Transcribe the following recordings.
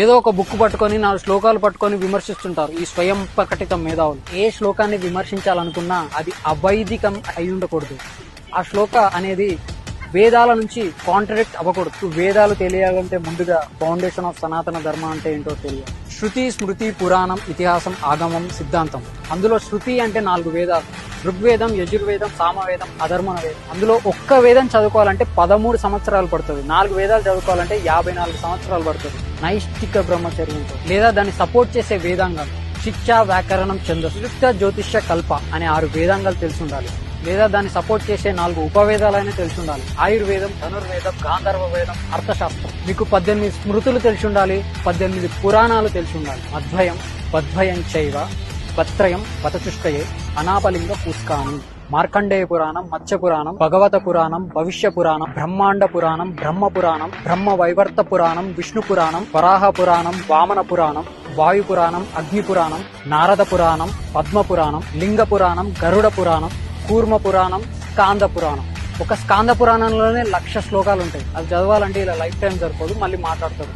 ఏదో ఒక బుక్ పట్టుకొని 4 శ్లోకాలు పట్టుకొని విమర్శిస్తుంటారు ఈ స్వయం ప్రకటిత మేధావులు. ఏ శ్లోకాన్ని విమర్శించాలనుకున్నా అది అవైదికం అయి ఉండకూడదు. ఆ శ్లోక అనేది వేదాల నుంచి కాంట్రడిక్ట్ అవ్వకూడదు. వేదాలు తెలియాలంటే ముందుగా ఫౌండేషన్ ఆఫ్ సనాతన ధర్మ అంటే ఏంటో తెలియాలి. శృతి, స్మృతి, పురాణం, ఇతిహాసం, ఆగమం, సిద్ధాంతం. అందులో శృతి అంటే 4 వేదాలు: ఋగ్వేదం, యజుర్వేదం, సామవేదం, అధర్వణ వేదం. అందులో ఒక్క వేదం చదువుకోవాలంటే 13 సంవత్సరాలు పడుతుంది. 4 వేదాలు చదువుకోవాలంటే 54 సంవత్సరాలు పడుతుంది. నైష్టిక బ్రహ్మచర్యంతో. లేదా దాన్ని సపోర్ట్ చేసే వేదాంగాలు శిక్ష, వ్యాకరణం, ఛందస్సు, యుక్త, జ్యోతిష్య, కల్ప అనే 6 వేదాంగాలు తెలిసి ఉండాలి. లేదా దాన్ని సపోర్ట్ చేసే 4 ఉపవేదాలైనా తెలిసి ఉండాలి. ఆయుర్వేదం, ధనుర్వేదం, గాంధర్వ వేదం, అర్థశాస్త్రం. మీకు 18 స్మృతులు తెలిసి ఉండాలి. 18 పురాణాలు తెలిసి ఉండాలి. అద్వయం, బద్వయం చైవ, బత్రయం, బతచుష్టయే, అనాపలింగ పుష్కాని. మార్కండేయ పురాణం, మత్స్య పురాణం, భగవత పురాణం, భవిష్య పురాణం, బ్రహ్మాండ పురాణం, బ్రహ్మ పురాణం, బ్రహ్మ వైవర్త పురాణం, విష్ణు పురాణం, వరాహ పురాణం, వామన పురాణం, వాయు పురాణం, అగ్ని పురాణం, నారద పురాణం, పద్మ పురాణం, లింగ పురాణం, గరుడ పురాణం, కూర్మ పురాణం, స్కాంద పురాణం. ఒక స్కాంద పురాణంలోనే 1,00,000 శ్లోకాలు ఉంటాయి. అది చదవాలంటే ఇలా లైఫ్ టైం సరిపోదు, మళ్ళీ మాట్లాడతారు.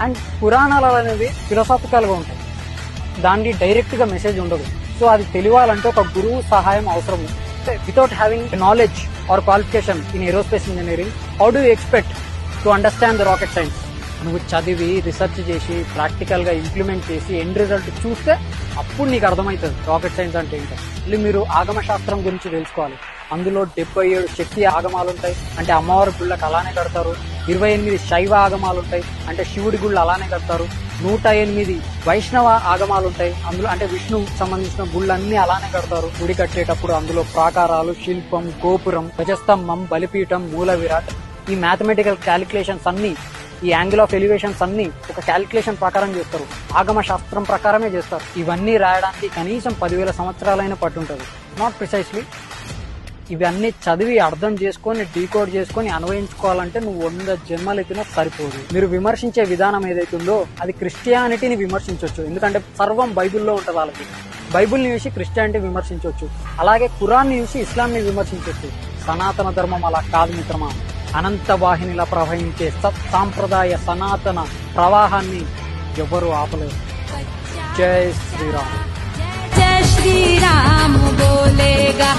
అండ్ పురాణాలు అనేవి ఫిలాసాఫికల్ గా ఉంటాయి. దానికి డైరెక్ట్ గా మెసేజ్ ఉండదు. సో అది తెలియాలంటే ఒక గురువు సహాయం అవసరం. Without having knowledge or qualification in aerospace engineering, how do expect to understand the rocket science? నువ్వు చదివి రీసెర్చ్ చేసి ప్రాక్టికల్ గా ఇంప్లిమెంట్ చేసి ఎండ్ రిజల్ట్ చూస్తే అప్పుడు నీకు అర్థమవుతుంది రాకెట్ సైన్స్ అంటే ఏంటో. మళ్ళీ మీరు ఆగమ శాస్త్రం గురించి తెలుసుకోవాలి. అందులో 77 శక్తి ఆగమాలు ఉంటాయి, అంటే అమ్మవారి గుళ్ళకి అలానే కడతారు. 28 శైవ ఆగమాలు ఉంటాయి, అంటే శివుడి గుళ్ళు అలానే కడతారు. 108 వైష్ణవ ఆగమాలు ఉంటాయి, అందులో అంటే విష్ణువుకి సంబంధించిన గుళ్ళన్నీ అలానే కడతారు. గుడి కట్టేటప్పుడు అందులో ప్రాకారాలు, శిల్పం, గోపురం, ధ్వజస్తంభం, బలిపీఠం, మూల విరాట్, ఈ మ్యాథమెటికల్ క్యాలిక్యులేషన్స్ అన్ని, ఈ యాంగిల్ ఆఫ్ ఎలివేషన్స్ అన్ని ఒక క్యాలిక్యులేషన్ ప్రకారం చేస్తారు. ఆగమ శాస్త్రం ప్రకారమే చేస్తారు. ఇవన్నీ రాయడానికి కనీసం 10,000 సంవత్సరాలైనా పట్టుంటది. Not precisely. ఇవన్నీ చదివి అర్థం చేసుకొని డీకోడ్ చేసుకొని అన్వయించుకోవాలంటే నువ్వు 100 జన్మలు ఎత్తినా సరిపోదు. మీరు విమర్శించే విధానం ఏదైతుందో అది క్రిస్టియానిటీని విమర్శించవచ్చు, ఎందుకంటే సర్వం బైబిల్లో ఉంటుంది. వాళ్ళకి బైబిల్ని చూసి క్రిస్టియానిటీ విమర్శించవచ్చు, అలాగే ఖురాన్ని చూసి ఇస్లాంని విమర్శించవచ్చు. సనాతన ధర్మం అలా కాదు మిత్రమా. అనంత వాహినిలా ప్రవహించే సత్ సాంప్రదాయ సనాతన ప్రవాహాన్ని ఎవరు ఆపలేరు. జై శ్రీరామ్. జై శ్రీరామ్ బోలేగా.